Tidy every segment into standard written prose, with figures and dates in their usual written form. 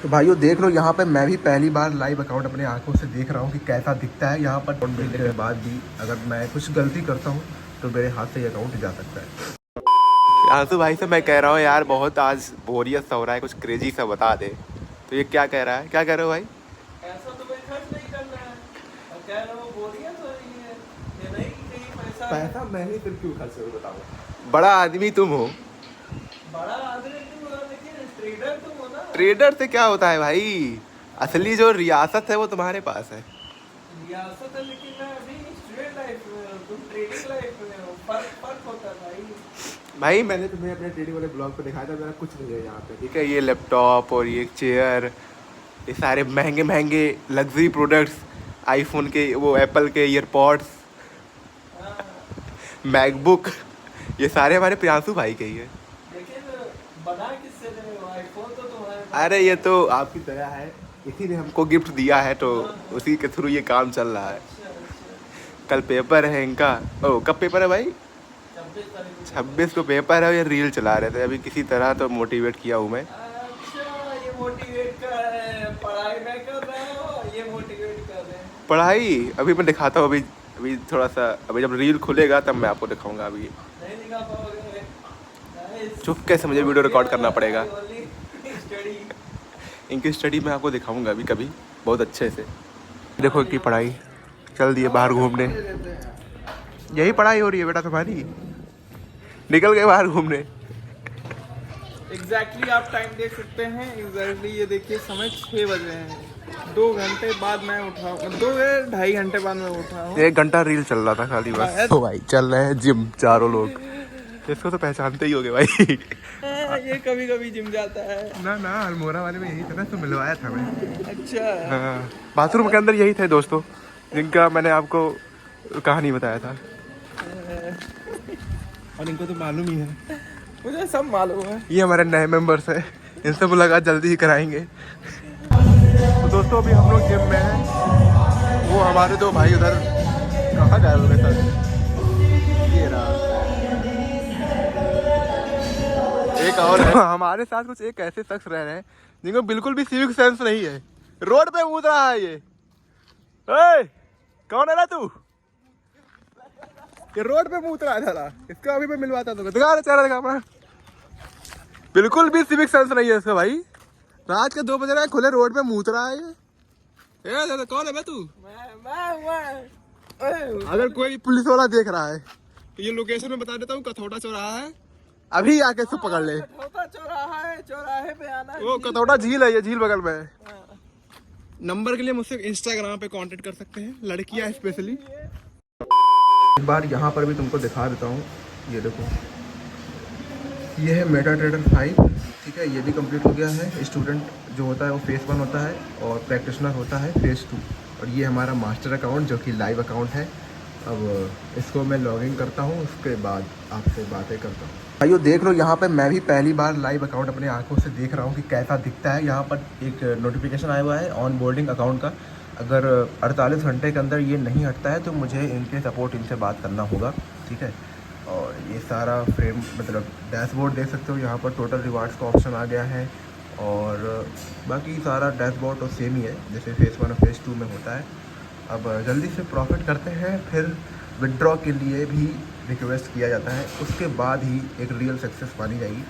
तो भाइयों देख लो, यहाँ पे मैं भी पहली बार लाइव अकाउंट अपने आंखों से देख रहा हूँ कि कैसा दिखता है। यहाँ पर अकाउंट मिलने के बाद भी अगर मैं कुछ गलती करता हूँ तो मेरे हाथ से ये अकाउंट जा सकता है। आंसू भाई से मैं कह रहा हूँ यार, बहुत आज बोरियत सा हो रहा है, कुछ क्रेजी सा बता दे। तो ये क्या कह रहा है, क्या कह रहे हो भाई? ऐसा तो कोई खर्च नहीं करना है और कह रहे हो बोरियत हो रही है, ये नहीं कि कहीं पैसा है। पैसा मैं ही फिर क्यों खर्च करूँ बताओ। बड़ा आदमी तुम हो। बड़ा आदमी तुम हो लेकिन ट्रेडर तुम हो ना। ट्रेडर से क्या होता है भाई? असली जो रियासत है वो तुम्हारे पास है। रियासत है लेकिन मैं अभी स्टूडेंट लाइफ में हूँ, तुम ट्रेडिंग लाइफ में हो। फर्क फर्क होता है भाई। भाई मैंने तुम्हें अपने ट्रेडिंग वाले ब्लॉग पे दिखाया था, मेरा कुछ नहीं है यहाँ पे। ठीक है, ये लैपटॉप और ये चेयर, ये सारे महंगे महंगे लग्जरी प्रोडक्ट्स, आईफोन के, वो एप्पल के ईयरपॉड्स, हाँ, मैकबुक, ये सारे हमारे प्रियांशु भाई के ही है। लेकिन बना किससे रहे हो? आईफोन तो तुम्हारे पास अरे ये तो आपकी तरह है, इसी ने हमको गिफ्ट दिया है, तो उसी के थ्रू ये काम चल रहा है। अच्छा अच्छा। कल पेपर है इनका। ओ, कब पेपर है भाई? 26 तारीख को। 26 को पेपर है और ये रील चला रहे थे। अभी किसी तरह तो मोटिवेट किया हूँ मैं। अच्छा, ये मोटिवेट कर रहे हैं, पढ़ाई नहीं कर रहे हो, ये मोटिवेट कर रहे हैं। पढ़ाई अभी मैं दिखाता हूँ। अभी अभी थोड़ा सा, अभी जब रील खुलेगा तब मैं आपको दिखाऊंगा। अभी नहीं दिखा पाओगे। Guys, चुपके से मुझे वीडियो रिकॉर्ड करना पड़ेगा। only study। इनकी स्टडी मैं आपको दिखाऊंगा अभी कभी, बहुत अच्छे से। देखो इनकी पढ़ाई, चल दिए बाहर घूमने। यही पढ़ाई हो रही है बेटा तुम्हारी? निकल गए बाहर घूमने। एग्जैक्टली आप टाइम देख सकते हैं। एग्जैक्टली ये देखिए, समय 6 बजे हैं। 2 घंटे बाद मैं उठा हूँ, 2 ढाई घंटे बाद मैं उठा हूँ। 1 घंटा रील चल रहा था खाली बस। तो भाई चल रहे हैं जिम चारों लोग। इसको तो पहचानते ही होगे भाई। ये कभी कभी जिम जाता है। ना ना, अल्मोड़ा वाले में यही था ना, तो मिलवाया था मैं। अच्छा। हाँ, बाथरूम के अंदर यही थे दोस्तों, जिनका मैंने आपको कहानी बताया था। और इनको तो मालूम ही है। मुझे सब मालूम है। ये हमारे नए मेंबर्स हैं, इनसे मुलाकात जल्दी ही कराएंगे। तो दोस्तों अभी हम लोग जिम में हैं। वो हमारे दो भाई उधर कहाँ गए हुए सर? ये रहा एक और है। हमारे साथ कुछ एक ऐसे शख्स रह रहे हैं जिनको बिल्कुल भी सिविक सेंस नहीं है। रोड पे कूद रहा है ये। ए, कौन है ना तू? ये रोड पे मूत रहा है साला। इसका अभी मैं मिलवाता हूँ। दिखा रहे चेहरा, दिखा अपना। बिल्कुल भी सिविक सेंस नहीं है इसका भाई। रात के 2 बज रहे हैं, खुले रोड पे मूत रहा है ये। दादा कौन है बे तू? मैं अगर कोई पुलिस वाला देख रहा है तो ये लोकेशन में बता देता हूँ, कथौटा चौराहा है। अभी आके इसको पकड़ ले। कठौता चौराहा है, चौराहे पे आना है। वो कथौटा झील है, ये झील बगल में है। नंबर के लिए मुझसे इंस्टाग्राम पे कांटेक्ट कर सकते हैं, लड़कियां स्पेशली। एक बार यहाँ पर भी तुमको दिखा देता हूँ। ये देखो, ये है मेटा ट्रेडर 5। ठीक है, ये भी कंप्लीट हो गया है। स्टूडेंट जो होता है वो फेस 1 होता है और प्रैक्टिशनर होता है फेस 2। और ये हमारा मास्टर अकाउंट जो कि लाइव अकाउंट है। अब इसको मैं लॉगिन करता हूँ, उसके बाद आपसे बातें करता हूँ। भाइयों देख लो, यहाँ पे मैं भी पहली बार लाइव अकाउंट अपने आंखों से देख रहा हूँ कि कैसा दिखता है। यहाँ पर एक नोटिफिकेशन आया हुआ है ऑन बोर्डिंग अकाउंट का। अगर 48 घंटे के अंदर ये नहीं हटता है तो मुझे इनके सपोर्ट इनसे बात करना होगा। ठीक है, और ये सारा फ्रेम मतलब डैशबोर्ड देख सकते हो। यहाँ पर टोटल रिवार्ड्स का ऑप्शन आ गया है और बाकी सारा डैशबोर्ड तो सेम ही है जैसे फेस 1 और फेस 2 में होता है। अब जल्दी से प्रॉफिट करते हैं, फिर विड्रॉ के लिए भी रिक्वेस्ट किया जाता है, उसके बाद ही एक रियल सक्सेस मानी जाएगी।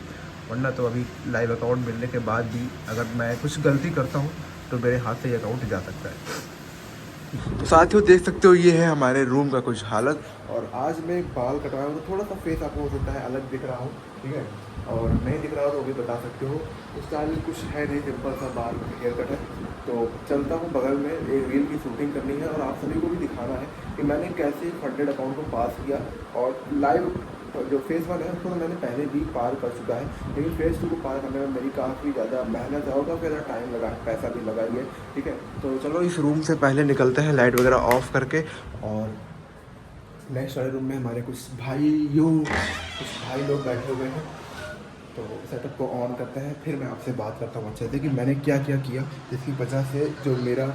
वरना तो अभी लाइव अकाउंट मिलने के बाद भी अगर मैं कुछ गलती करता हूँ तो मेरे हाथ से ये अकाउंट जा सकता है। तो साथियों देख सकते हो, ये है हमारे रूम का कुछ हालत। और आज मैं बाल कटवाया हूँ तो थोड़ा सा फेस आपको हो सकता है अलग दिख रहा हूँ। ठीक है, और नहीं दिख रहा हो तो भी बता सकते हो। स्टाइल कुछ है नहीं, सिंपल सा बाल हेयर कट है। तो चलता हूँ, बगल में एक रील की शूटिंग करनी है और आप सभी को भी दिखाना है कि मैंने कैसे फंडेड अकाउंट को पास किया। और लाइव जो फेस 1 है उसको तो मैंने पहले भी पार कर चुका है, लेकिन फेस 2 को पार करने में मेरी काफ़ी ज़्यादा मेहनत है और काफ़ी ज़्यादा टाइम लगा, पैसा भी लगा ही है। ठीक है, तो चलो इस रूम से पहले निकलते हैं लाइट वगैरह ऑफ करके। और नेक्स्ट वाले रूम में हमारे कुछ भाई लोग बैठे हुए हैं। तो सेटअप को ऑन करते हैं, फिर मैं आपसे बात करता हूँ अच्छे से कि मैंने क्या क्या किया जिसकी वजह से जो मेरा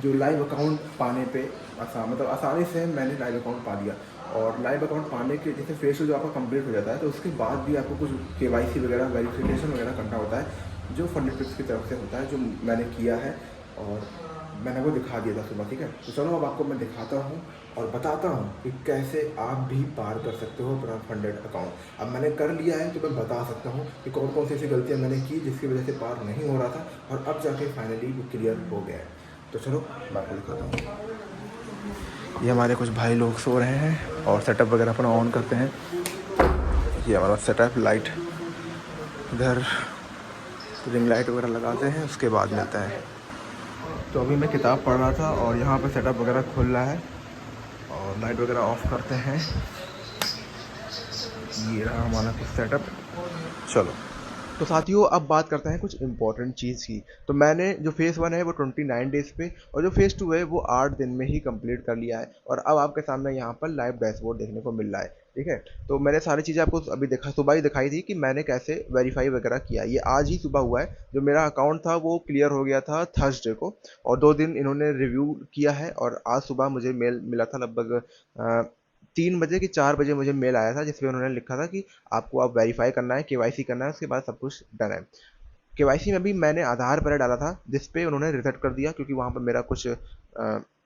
जो लाइव अकाउंट पाने पे मतलब आसानी से मैंने लाइव अकाउंट पा लिया। और लाइव अकाउंट पाने के जैसे फेस जो आपका कंप्लीट हो जाता है तो उसके बाद भी आपको कुछ KYC वगैरह वेरिफिकेशन वगैरह करना होता है। जो फंडेड पिक्स की तरफ से होता है, जो मैंने किया है और मैंने वो दिखा दिया था सुबह, ठीक है। तो चलो अब आपको मैं दिखाता हूँ और बताता हूँ कि कैसे आप भी पार कर सकते हो अपना फंडेड अकाउंट। अब मैंने कर लिया है तो मैं बता सकता हूँ कि कौन कौन सी ऐसी गलतियाँ मैंने की जिसकी वजह से पार नहीं हो रहा था, और अब जाके फाइनली वो क्लियर हो गया है। तो चलो मैं आपको दिखाता हूँ। ये हमारे कुछ भाई लोग सो रहे हैं और सेटअप वगैरह अपना ऑन करते हैं। ये हमारा सेटअप, लाइट इधर, रिंग लाइट वगैरह लगाते हैं, उसके बाद मिलता है। तो अभी मैं किताब पढ़ रहा था और यहाँ पर सेटअप वगैरह खुल रहा है और लाइट वगैरह ऑफ करते हैं। ये रहा हमारा कुछ सेटअप। चलो तो साथियों अब बात करते हैं कुछ इंपॉर्टेंट चीज़ की। तो मैंने जो फेज़ 1 है वो 29 डेज़ पे और जो फेज़ 2 है वो 8 दिन में ही कंप्लीट कर लिया है, और अब आपके सामने यहाँ पर लाइव डैशबोर्ड देखने को मिल रहा है, ठीक है। तो मैंने सारी चीज़ें आपको अभी सुबह ही दिखाई थी कि मैंने कैसे वेरीफाई वगैरह किया। ये आज ही सुबह हुआ है। जो मेरा अकाउंट था वो क्लियर हो गया था थर्सडे को, और 2 दिन इन्होंने रिव्यू किया है, और आज सुबह मुझे मेल मिला था लगभग 3 बजे कि 4 बजे मुझे मेल आया था, जिसमें उन्होंने लिखा था कि आपको अब वेरीफाई करना है, केवाईसी करना है, उसके बाद सब कुछ डन है। केवाईसी में भी मैंने आधार पहले डाला था, जिस पे उन्होंने रिजेक्ट कर दिया क्योंकि वहाँ पर मेरा कुछ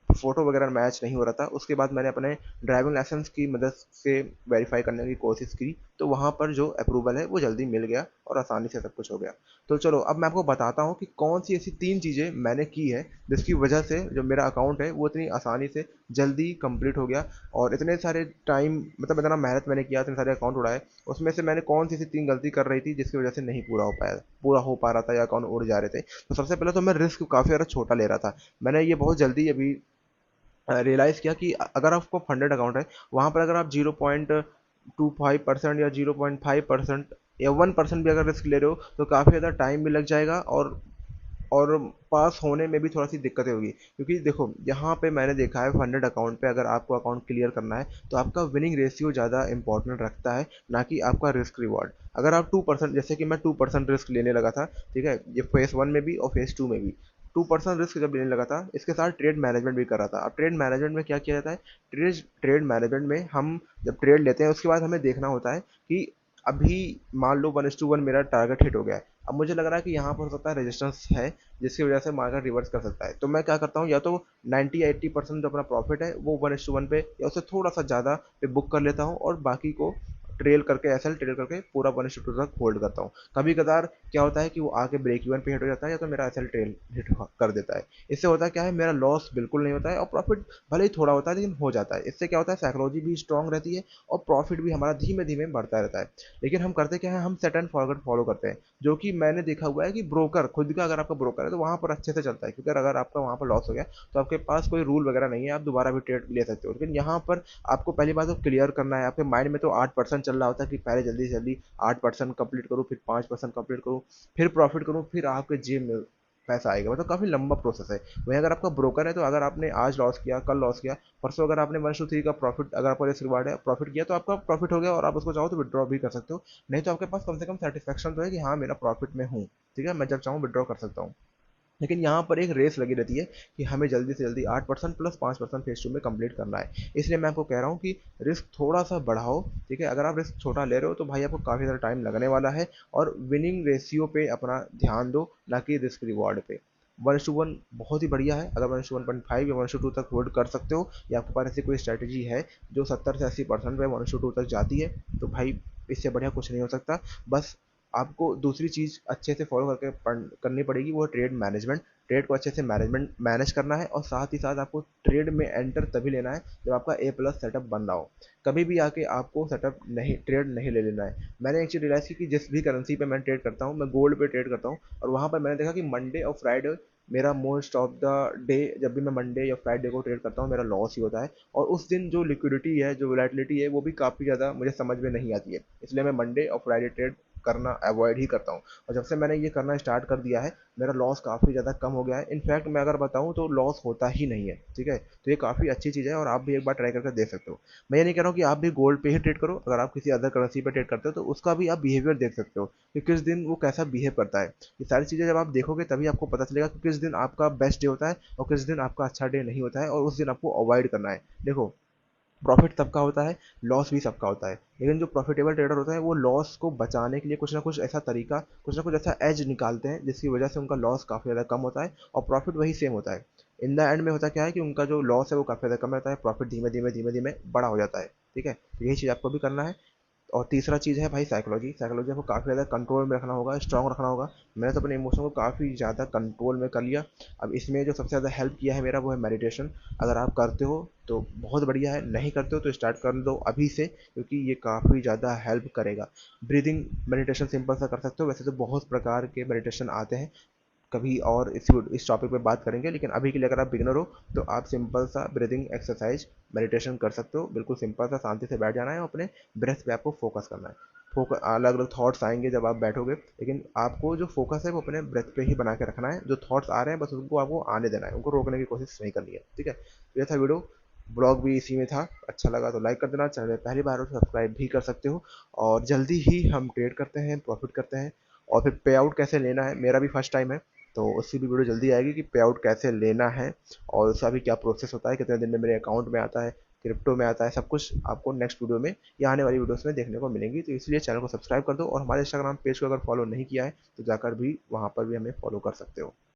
फ़ोटो वगैरह मैच नहीं हो रहा था। उसके बाद मैंने अपने ड्राइविंग लाइसेंस की मदद से वेरीफाई करने की कोशिश की, तो वहाँ पर जो अप्रूवल है वो जल्दी मिल गया और आसानी से सब कुछ हो गया। तो चलो अब मैं आपको बताता हूँ कि कौन सी ऐसी 3 चीज़ें मैंने की है जिसकी वजह से जो मेरा अकाउंट है वो इतनी आसानी से जल्दी कंप्लीट हो गया, और इतने सारे टाइम, मतलब इतना मेहनत मैंने किया, इतने सारे अकाउंट उड़ाए, उसमें से मैंने कौन सी ऐसी 3 गलती कर रही थी जिसकी वजह से नहीं पूरा हो पा रहा था या अकाउंट उड़ जा रहे थे। तो सबसे पहले तो मैं रिस्क काफ़ी ज़्यादा छोटा ले रहा था। मैंने ये बहुत जल्दी अभी रियलाइज़ किया कि अगर आपको फंडेड अकाउंट है, वहाँ पर अगर आप 0.25% या 0.5% या 1% भी अगर रिस्क ले रहे हो तो काफ़ी ज़्यादा टाइम भी लग जाएगा, और पास होने में भी थोड़ा सी दिक्कतें होगी। क्योंकि देखो यहाँ पे मैंने देखा है फंडेड अकाउंट पे अगर आपको अकाउंट क्लियर करना है तो आपका विनिंग रेशियो ज़्यादा इंपॉर्टेंट रखता है, ना कि आपका रिस्क रिवॉर्ड। अगर आप 2%, जैसे कि मैं 2% रिस्क लेने लगा था, ठीक है, ये फेज़ 1 में भी और फेज़ 2 में भी 2% रिस्क जब लेने लगा था, इसके साथ ट्रेड मैनेजमेंट भी कर रहा था। अब ट्रेड मैनेजमेंट में क्या किया जाता है, ट्रेड मैनेजमेंट में हम जब ट्रेड लेते हैं उसके बाद हमें देखना होता है कि अभी मान लो 1:1 मेरा टारगेट हिट हो गया है। अब मुझे लग रहा है कि यहाँ पर हो सकता है रेजिस्टेंस है जिसकी वजह से मार्केट रिवर्स कर सकता है, तो मैं क्या करता हूँ, या तो 90-80% जो अपना प्रॉफिट है वो 1:1 पे या उससे थोड़ा सा ज़्यादा पे बुक कर लेता हूँ, और बाकी को ट्रेल करके, एसएल ट्रेल करके पूरा 1:2 तक होल्ड करता हूँ। कभी कदार क्या होता है कि वो आके ब्रेक इवन पे हिट हो जाता है, या तो मेरा एसएल ट्रेल हिट कर देता है। इससे होता है क्या है, मेरा लॉस बिल्कुल नहीं होता है और प्रॉफिट भले ही थोड़ा होता है लेकिन हो जाता है। इससे क्या होता है, साइकोलॉजी भी स्ट्रांग रहती है और प्रॉफिट भी हमारा धीमे धीमे बढ़ता रहता है। लेकिन हम करते क्या है, हम सेट एंड फॉरवर्ड फॉलो करते हैं, जो कि मैंने देखा हुआ है कि ब्रोकर खुद का, अगर आपका ब्रोकर है तो वहाँ पर अच्छे से चलता है, क्योंकि अगर आपका वहाँ पर लॉस हो गया तो आपके पास कोई रूल वगैरह नहीं है, आप दोबारा भी ट्रेड ले सकते हो। लेकिन यहाँ पर आपको पहली बात तो क्लियर करना है। आपके माइंड में तो 8% चल रहा होता है कि पहले जल्दी से जल्दी 8% कंप्लीट करूँ, फिर 5% कंप्लीट करूँ, फिर प्रॉफिट करूँ, फिर आपके जेब में पैसा आएगा। मतलब काफ़ी लंबा प्रोसेस है। वहीं अगर आपका ब्रोकर है तो अगर आपने आज लॉस किया, कल लॉस किया, परसों अगर आपने 1-3 का प्रॉफिट, अगर आपका रिस्क रिवार्ड है, प्रॉफिट किया तो आपका प्रॉफिट हो गया और आप उसको चाहो तो विड्रॉ भी कर सकते हो। नहीं तो आपके पास कम से कम सेटिस्फेक्शन तो है कि हाँ मेरा प्रॉफिट में हूँ, ठीक है, मैं जब चाहूँ विड्रॉ कर सकता हूँ। लेकिन यहाँ पर एक रेस लगी रहती है कि हमें जल्दी से जल्दी 8% प्लस 5% फेज 2 में कंप्लीट करना है। इसलिए मैं आपको कह रहा हूँ कि रिस्क थोड़ा सा बढ़ाओ, ठीक है। अगर आप रिस्क छोटा ले रहे हो तो भाई आपको काफ़ी ज़्यादा टाइम लगने वाला है, और विनिंग रेशियो पे अपना ध्यान दो, ना कि रिस्क रिवॉर्ड पे। 1:1 बहुत ही बढ़िया है। अगर 1:1.5 या 1:2 तक होल्ड कर सकते हो, या आपके पास ऐसी कोई स्ट्रैटेजी है जो 70 से 80% पे 1:2 तक जाती है, तो भाई इससे बढ़िया कुछ नहीं हो सकता। बस आपको दूसरी चीज़ अच्छे से फॉलो करके करनी पड़ेगी, वो ट्रेड मैनेजमेंट। ट्रेड को अच्छे से मैनेज करना है, और साथ ही साथ आपको ट्रेड में एंटर तभी लेना है जब आपका A+ सेटअप बन रहा हो। कभी भी आके आपको सेटअप नहीं, ट्रेड नहीं ले लेना है। मैंने एक चीज़ रियलाइज़ की कि जिस भी करेंसी पे मैं ट्रेड करता हूँ, मैं गोल्ड पे ट्रेड करता हूँ, और वहाँ पर मैंने देखा कि मंडे और फ्राइडे मेरा मोस्ट ऑफ द डे, जब भी मैं मंडे या फ्राइडे को ट्रेड करता हूँ मेरा लॉस ही होता है। और उस दिन जो लिक्विडिटी है, जो वोलेटिलिटी है, वो भी काफ़ी ज़्यादा मुझे समझ में नहीं आती है। इसलिए मैं मंडे और फ्राइडे ट्रेड करना अवॉइड ही करता हूँ, और जब से मैंने ये करना स्टार्ट कर दिया है मेरा लॉस काफ़ी ज़्यादा कम हो गया है। इनफैक्ट मैं अगर बताऊँ तो लॉस होता ही नहीं है, ठीक है। तो ये काफ़ी अच्छी चीज़ है और आप भी एक बार ट्राई करके देख सकते हो। मैं ये नहीं कह रहा हूँ कि आप भी गोल्ड पे ही ट्रेड करो, अगर आप किसी अदर करेंसी पे ट्रेड करते हो तो उसका भी आप बिहेवियर देख सकते हो कि किस दिन वो कैसा बिहेव करता है। ये सारी चीज़ें जब आप देखोगे तभी आपको पता चलेगा कि किस दिन आपका बेस्ट डे होता है और किस दिन आपका अच्छा डे नहीं होता है, और उस दिन आपको अवॉइड करना है। देखो प्रॉफिट सबका होता है, लॉस भी सबका होता है, लेकिन जो प्रॉफिटेबल ट्रेडर होता है वो लॉस को बचाने के लिए कुछ ना कुछ ऐसा तरीका, कुछ ना कुछ ऐसा एज निकालते हैं जिसकी वजह से उनका लॉस काफ़ी ज़्यादा कम होता है और प्रॉफिट वही सेम होता है। इन द एंड में होता क्या है कि उनका जो लॉस है वो काफ़ी ज़्यादा कम रहता है, प्रॉफिट धीमे धीमे धीमे धीमे बड़ा हो जाता है। ठीक है, तो यही चीज़ आपको भी करना है। और तीसरा चीज़ है भाई साइकोलॉजी। साइकोलॉजी आपको काफ़ी ज़्यादा कंट्रोल में रखना होगा, स्ट्रांग रखना होगा। मैंने तो अपने इमोशन को काफ़ी ज़्यादा कंट्रोल में कर लिया। अब इसमें जो सबसे ज़्यादा हेल्प किया है मेरा वो है मेडिटेशन। अगर आप करते हो तो बहुत बढ़िया है, नहीं करते हो तो स्टार्ट कर दो अभी से, क्योंकि ये काफ़ी ज़्यादा हेल्प करेगा। ब्रीदिंग मेडिटेशन सिंपल सा कर सकते हो, वैसे तो बहुत प्रकार के मेडिटेशन आते हैं, कभी और इस टॉपिक पे बात करेंगे, लेकिन अभी के लिए अगर आप बिगिनर हो तो आप सिंपल सा ब्रीदिंग एक्सरसाइज मेडिटेशन कर सकते हो। बिल्कुल सिंपल सा, शांति से बैठ जाना है और अपने ब्रेथ पे आपको फोकस करना है। फोकस, अलग अलग थॉट्स आएंगे जब आप बैठोगे, लेकिन आपको जो फोकस है वो अपने ब्रेथ पे ही बना के रखना है। जो थॉट्स आ रहे हैं बस उनको आपको आने देना है, उनको रोकने की कोशिश नहीं करनी है। ठीक है, तो ये था वीडियो, ब्लॉग भी इसी में था। अच्छा लगा तो लाइक कर देना, चैनल पहली बार हो तो सब्सक्राइब भी कर सकते हो। और जल्दी ही हम ट्रेड करते हैं, प्रॉफिट करते हैं, और फिर पे आउट कैसे लेना है, मेरा भी फर्स्ट टाइम है, तो उसकी भी वीडियो जल्दी आएगी कि पे आउट कैसे लेना है और उसका भी क्या प्रोसेस होता है, कितने दिन में मेरे अकाउंट में आता है, क्रिप्टो में आता है, सब कुछ आपको नेक्स्ट वीडियो में या आने वाली वीडियोस में देखने को मिलेंगी। तो इसलिए चैनल को सब्सक्राइब कर दो और हमारे इंस्टाग्राम पेज को अगर फॉलो नहीं किया है तो जाकर भी वहाँ पर भी हमें फॉलो कर सकते हो।